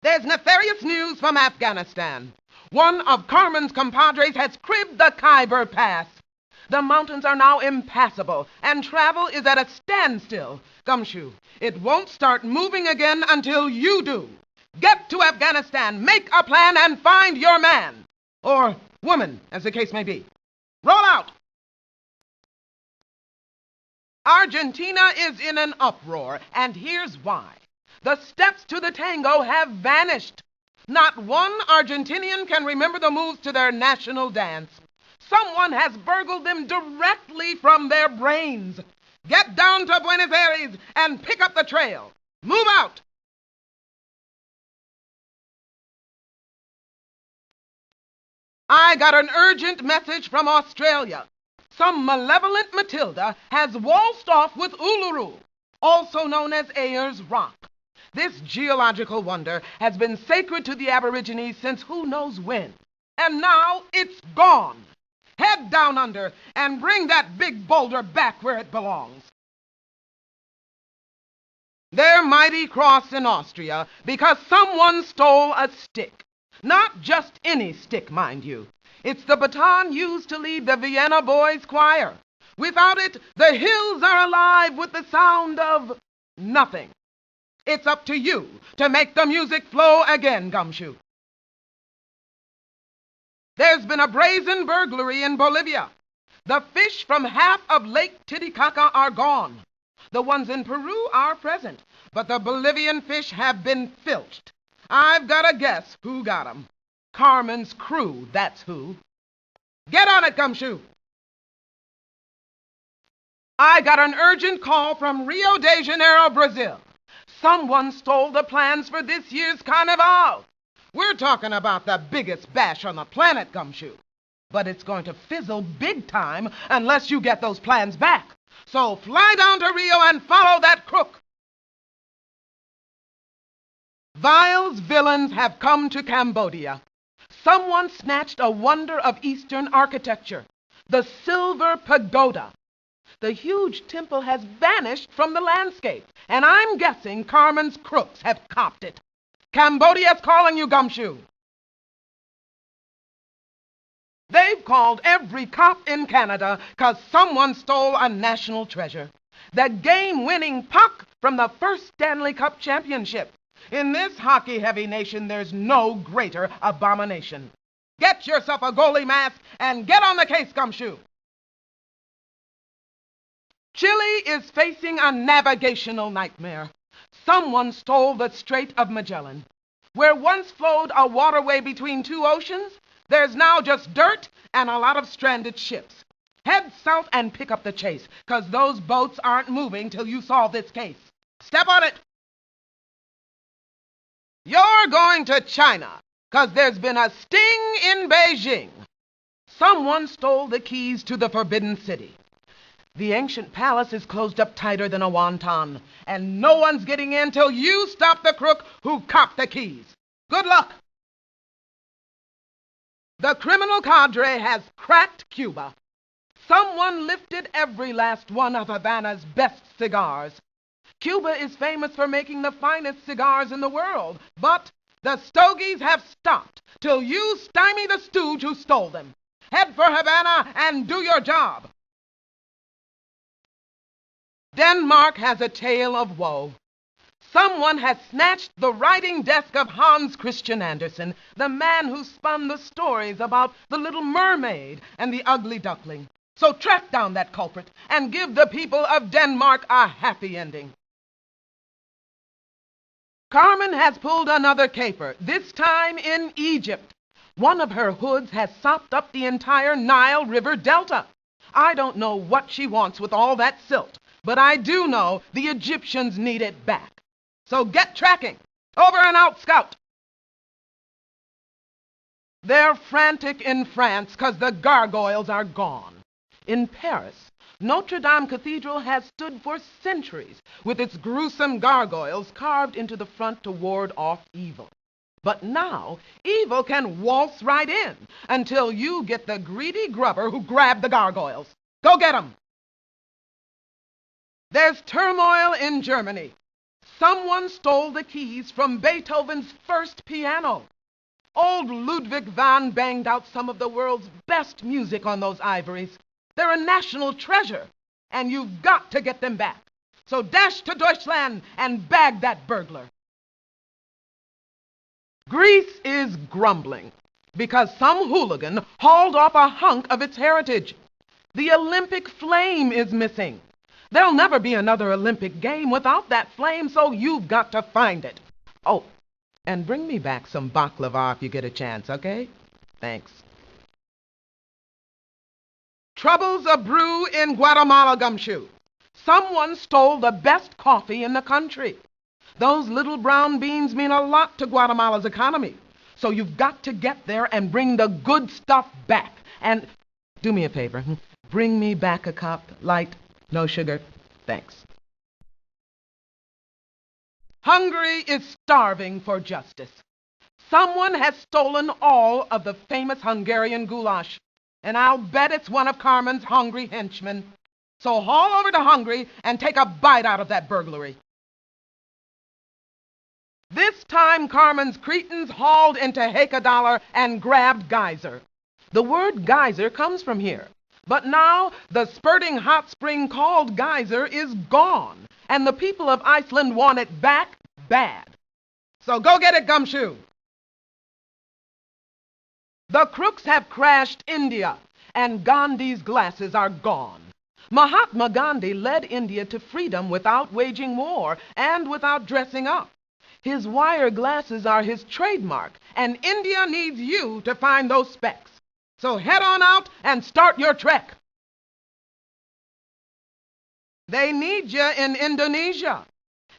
There's nefarious news from Afghanistan. One of Carmen's compadres has cribbed the Khyber Pass. The mountains are now impassable, and travel is at a standstill. Gumshoe, it won't start moving again until you do. Get to Afghanistan, make a plan, and find your man. Or woman, as the case may be. Roll out! Argentina is in an uproar, and here's why. The steps to the tango have vanished. Not one Argentinian can remember the moves to their national dance. Someone has burgled them directly from their brains. Get down to Buenos Aires and pick up the trail. Move out! I got an urgent message from Australia. Some malevolent Matilda has waltzed off with Uluru, also known as Ayers Rock. This geological wonder has been sacred to the Aborigines since who knows when. And now it's gone. Head down under and bring that big boulder back where it belongs. They're mighty cross in Austria because someone stole a stick. Not just any stick, mind you. It's the baton used to lead the Vienna Boys Choir. Without it, the hills are alive with the sound of nothing. It's up to you to make the music flow again, Gumshoe. There's been a brazen burglary in Bolivia. The fish from half of Lake Titicaca are gone. The ones in Peru are present, but the Bolivian fish have been filched. I've got a guess who got 'em. Carmen's crew, that's who. Get on it, Gumshoe. I got an urgent call from Rio de Janeiro, Brazil. Someone stole the plans for this year's Carnival. We're talking about the biggest bash on the planet, Gumshoe. But it's going to fizzle big time unless you get those plans back. So fly down to Rio and follow that crook. Vile's villains have come to Cambodia. Someone snatched a wonder of Eastern architecture, the Silver Pagoda. The huge temple has vanished from the landscape, and I'm guessing Carmen's crooks have copped it. Cambodia's calling you, Gumshoe. They've called every cop in Canada because someone stole a national treasure. The game-winning puck from the first Stanley Cup championship. In this hockey-heavy nation, there's no greater abomination. Get yourself a goalie mask and get on the case, Gumshoe. Chile is facing a navigational nightmare. Someone stole the Strait of Magellan. Where once flowed a waterway between two oceans, there's now just dirt and a lot of stranded ships. Head south and pick up the chase, 'cause those boats aren't moving till you solve this case. Step on it. You're going to China, 'cause there's been a sting in Beijing. Someone stole the keys to the Forbidden City. The ancient palace is closed up tighter than a wonton, and no one's getting in till you stop the crook who copped the keys. Good luck! The criminal cadre has cracked Cuba. Someone lifted every last one of Havana's best cigars. Cuba is famous for making the finest cigars in the world, but the stogies have stopped till you stymie the stooge who stole them. Head for Havana and do your job. Denmark has a tale of woe. Someone has snatched the writing desk of Hans Christian Andersen, the man who spun the stories about the Little Mermaid and the Ugly Duckling. So track down that culprit and give the people of Denmark a happy ending. Carmen has pulled another caper, this time in Egypt. One of her hoods has sopped up the entire Nile River Delta. I don't know what she wants with all that silt, but I do know the Egyptians need it back. So get tracking. Over and out, Scout. They're frantic in France 'cause the gargoyles are gone. In Paris, Notre Dame Cathedral has stood for centuries with its gruesome gargoyles carved into the front to ward off evil. But now, evil can waltz right in until you get the greedy grubber who grabbed the gargoyles. Go get 'em! There's turmoil in Germany. Someone stole the keys from Beethoven's first piano. Old Ludwig van banged out some of the world's best music on those ivories. They're a national treasure, and you've got to get them back. So dash to Deutschland and bag that burglar. Greece is grumbling because some hooligan hauled off a hunk of its heritage. The Olympic flame is missing. There'll never be another Olympic game without that flame, so you've got to find it. Oh, and bring me back some baklava if you get a chance, okay? Thanks. Trouble's a brew in Guatemala, Gumshoe. Someone stole the best coffee in the country. Those little brown beans mean a lot to Guatemala's economy. So you've got to get there and bring the good stuff back. And do me a favor. Bring me back a cup, light, no sugar. Thanks. Hungary is starving for justice. Someone has stolen all of the famous Hungarian goulash, and I'll bet it's one of Carmen's hungry henchmen. So haul over to Hungary and take a bite out of that burglary. This time Carmen's cretins hauled into Hakadollar and grabbed Geyser. The word geyser comes from here. But now the spurting hot spring called Geyser is gone, and the people of Iceland want it back bad. So go get it, Gumshoe. The crooks have crashed India, and Gandhi's glasses are gone. Mahatma Gandhi led India to freedom without waging war and without dressing up. His wire glasses are his trademark, and India needs you to find those specks. So head on out and start your trek. They need you in Indonesia.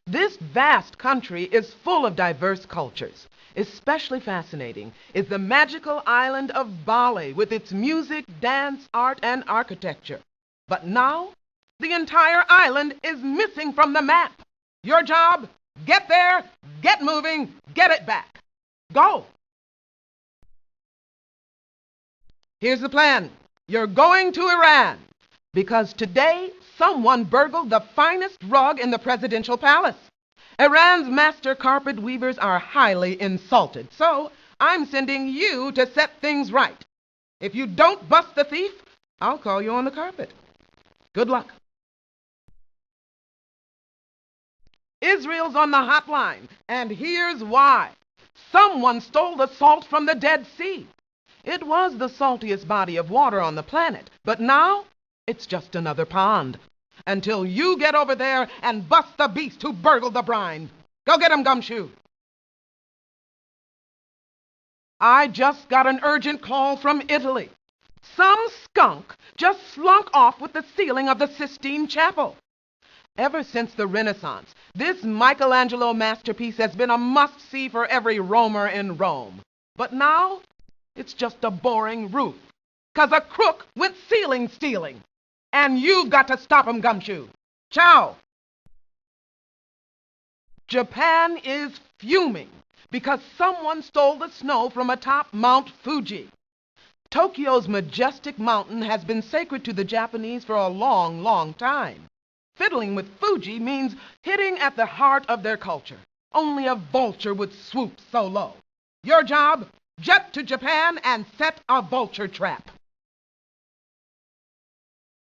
This vast country is full of diverse cultures. Especially fascinating is the magical island of Bali with its music, dance, art, and architecture. But now, the entire island is missing from the map. Your job? Get there, get moving, get it back. Go! Here's the plan. You're going to Iran because today someone burgled the finest rug in the presidential palace. Iran's master carpet weavers are highly insulted, so I'm sending you to set things right. If you don't bust the thief, I'll call you on the carpet. Good luck. Israel's on the hotline, and here's why. Someone stole the salt from the Dead Sea. It was the saltiest body of water on the planet, but now it's just another pond. Until you get over there and bust the beast who burgled the brine. Go get him, Gumshoe. I just got an urgent call from Italy. Some skunk just slunk off with the ceiling of the Sistine Chapel. Ever since the Renaissance, this Michelangelo masterpiece has been a must-see for every Romer in Rome. But now, it's just a boring roof, 'cause a crook went ceiling stealing. And you've got to stop him, Gumshoe. Ciao! Japan is fuming because someone stole the snow from atop Mount Fuji. Tokyo's majestic mountain has been sacred to the Japanese for a long, long time. Fiddling with Fuji means hitting at the heart of their culture. Only a vulture would swoop so low. Your job? Jet to Japan and set a vulture trap.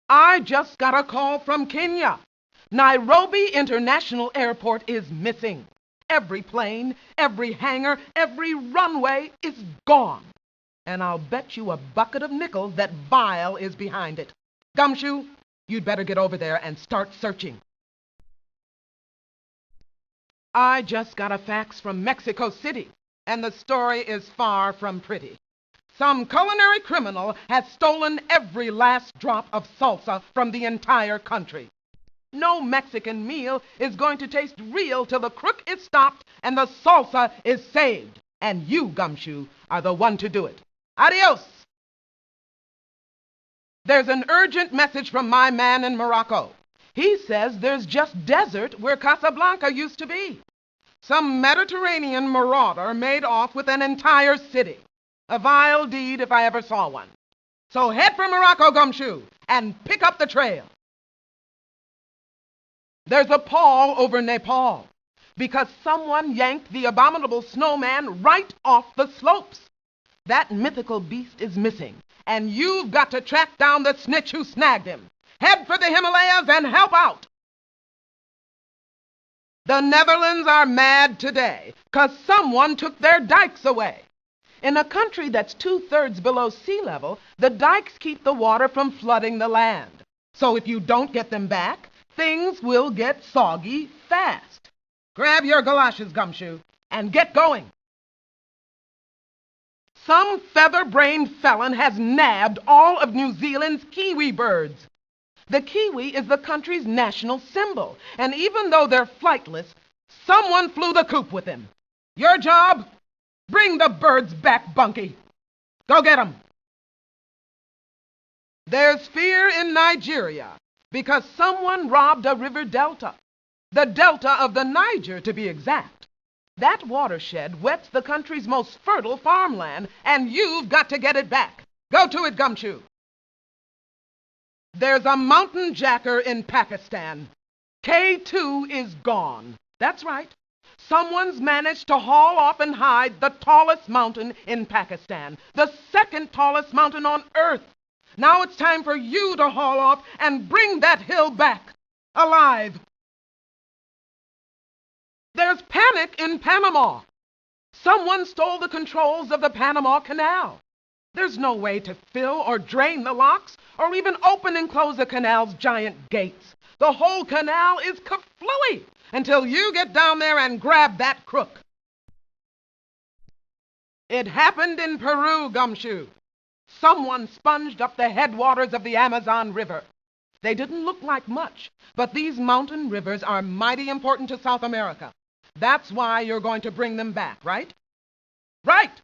I just got a call from Kenya. Nairobi International Airport is missing. Every plane, every hangar, every runway is gone. And I'll bet you a bucket of nickels that Vile is behind it. Gumshoe, you'd better get over there and start searching. I just got a fax from Mexico City, and the story is far from pretty. Some culinary criminal has stolen every last drop of salsa from the entire country. No Mexican meal is going to taste real till the crook is stopped and the salsa is saved. And you, Gumshoe, are the one to do it. Adios! There's an urgent message from my man in Morocco. He says there's just desert where Casablanca used to be. Some Mediterranean marauder made off with an entire city. A vile deed if I ever saw one. So head for Morocco, Gumshoe, and pick up the trail. There's a pall over Nepal. because someone yanked the abominable snowman right off the slopes. That mythical beast is missing, and you've got to track down the snitch who snagged him. Head for the Himalayas and help out. The Netherlands are mad today, 'cause someone took their dikes away. In a country that's 2/3 below sea level, the dikes keep the water from flooding the land. So if you don't get them back, things will get soggy fast. Grab your galoshes, Gumshoe, and get going. Some feather-brained felon has nabbed all of New Zealand's kiwi birds. The kiwi is the country's national symbol, and even though they're flightless, someone flew the coop with him. Your job? Bring the birds back, Bunky. Go get 'em. There's fear in Nigeria because someone robbed a river delta. The delta of the Niger, to be exact. That watershed wets the country's most fertile farmland, and you've got to get it back. Go to it, Gumshoe. There's a mountain jacker in Pakistan. K2 is gone. That's right. Someone's managed to haul off and hide the tallest mountain in Pakistan, the second tallest mountain on Earth. Now it's time for you to haul off and bring that hill back, alive. There's panic in Panama. Someone stole the controls of the Panama Canal. There's no way to fill or drain the locks, or even open and close the canal's giant gates. The whole canal is kaflooey until you get down there and grab that crook. It happened in Peru, Gumshoe. Someone sponged up the headwaters of the Amazon River. They didn't look like much, but these mountain rivers are mighty important to South America. That's why you're going to bring them back, right? Right!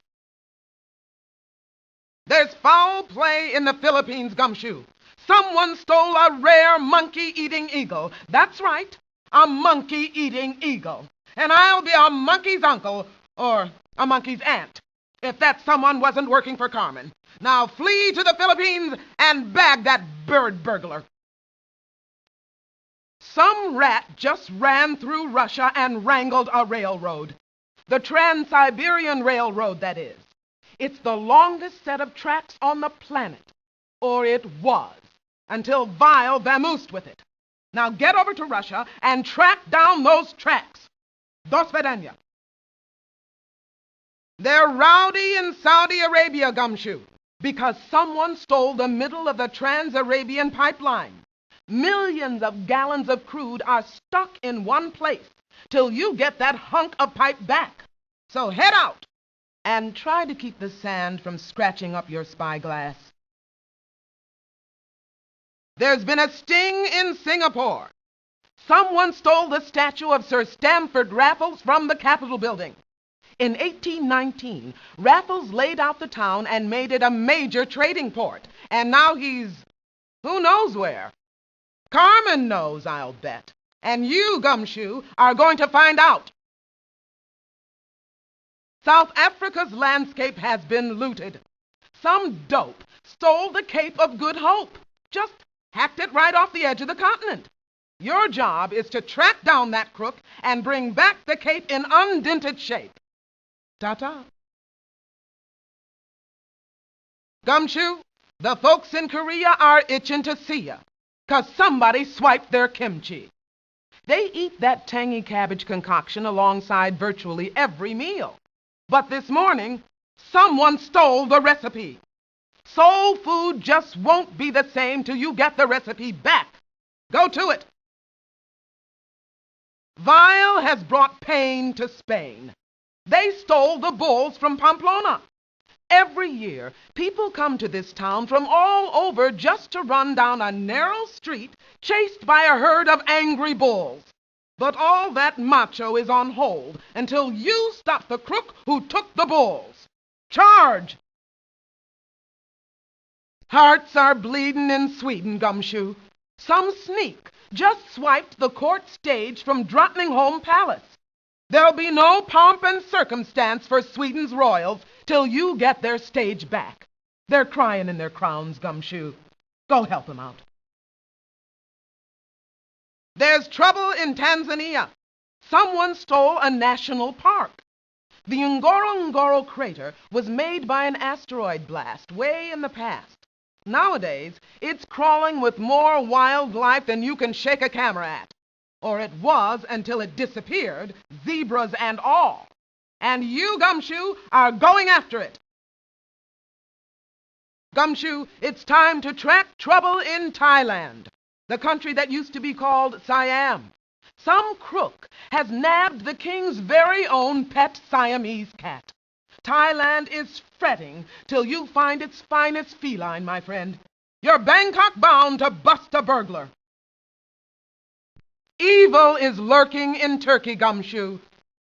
There's foul play in the Philippines, Gumshoe. Someone stole a rare monkey-eating eagle. That's right, a monkey-eating eagle. And I'll be a monkey's uncle, or a monkey's aunt, if that someone wasn't working for Carmen. Now flee to the Philippines and bag that bird burglar. Some rat just ran through Russia and wrangled a railroad. The Trans-Siberian Railroad, that is. It's the longest set of tracks on the planet. Or it was, until Vile vamoosed with it. Now get over to Russia and track down those tracks. Do svidaniya. They're rowdy in Saudi Arabia, Gumshoe, because someone stole the middle of the Trans-Arabian pipeline. Millions of gallons of crude are stuck in one place till you get that hunk of pipe back. So head out and try to keep the sand from scratching up your spyglass. There's been a sting in Singapore. Someone stole the statue of Sir Stamford Raffles from the Capitol building. In 1819, Raffles laid out the town and made it a major trading port. And now he's who knows where. Carmen knows, I'll bet. And you, Gumshoe, are going to find out. South Africa's landscape has been looted. Some dope stole the Cape of Good Hope. Just hacked it right off the edge of the continent. Your job is to track down that crook and bring back the Cape in undented shape. Ta-ta. Gumshoe, the folks in Korea are itching to see ya, 'cause somebody swiped their kimchi. They eat that tangy cabbage concoction alongside virtually every meal. But this morning, someone stole the recipe. Soul food just won't be the same till you get the recipe back. Go to it. Vile has brought pain to Spain. They stole the bulls from Pamplona. Every year, people come to this town from all over just to run down a narrow street chased by a herd of angry bulls. But all that macho is on hold until you stop the crook who took the bulls. Charge! Hearts are bleeding in Sweden, Gumshoe. Some sneak just swiped the court stage from Drottningholm Palace. There'll be no pomp and circumstance for Sweden's royals till you get their stage back. They're crying in their crowns, Gumshoe. Go help them out. There's trouble in Tanzania. Someone stole a national park. The Ngorongoro crater was made by an asteroid blast way in the past. Nowadays, it's crawling with more wildlife than you can shake a camera at. Or it was until it disappeared, zebras and all. And you, Gumshoe, are going after it. Gumshoe, it's time to track trouble in Thailand, the country that used to be called Siam. Some crook has nabbed the king's very own pet Siamese cat. Thailand is fretting till you find its finest feline, my friend. You're Bangkok bound to bust a burglar. Evil is lurking in Turkey, Gumshoe.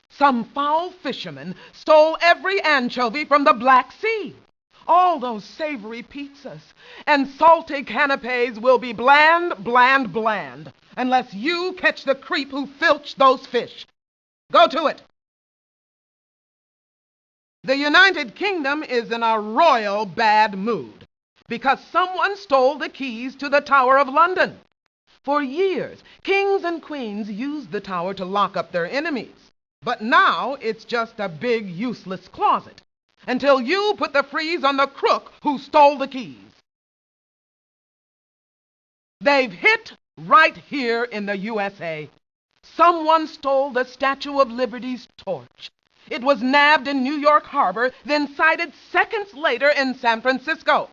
Some foul fisherman stole every anchovy from the Black Sea. All those savory pizzas and salty canapes will be bland, bland, bland, unless you catch the creep who filched those fish. Go to it. The United Kingdom is in a royal bad mood because someone stole the keys to the Tower of London. For years, kings and queens used the tower to lock up their enemies. But now it's just a big, useless closet, until you put the freeze on the crook who stole the keys. They've hit right here in the USA. Someone stole the Statue of Liberty's torch. It was nabbed in New York Harbor, then sighted seconds later in San Francisco.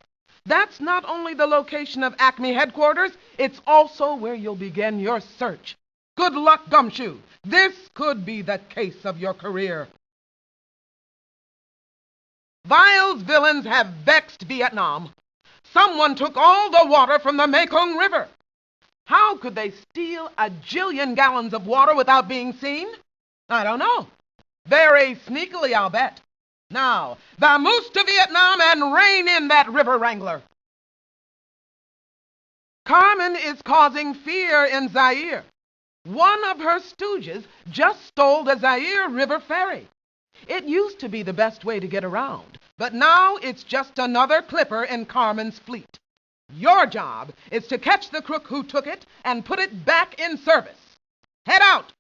That's not only the location of Acme headquarters, it's also where you'll begin your search. Good luck, Gumshoe. This could be the case of your career. Vile's villains have vexed Vietnam. Someone took all the water from the Mekong River. How could they steal a jillion gallons of water without being seen? I don't know. Very sneakily, I'll bet. Now, vamoose to Vietnam and rein in that river wrangler. Carmen is causing fear in Zaire. One of her stooges just stole the Zaire River ferry. It used to be the best way to get around, but now it's just another clipper in Carmen's fleet. Your job is to catch the crook who took it and put it back in service. Head out!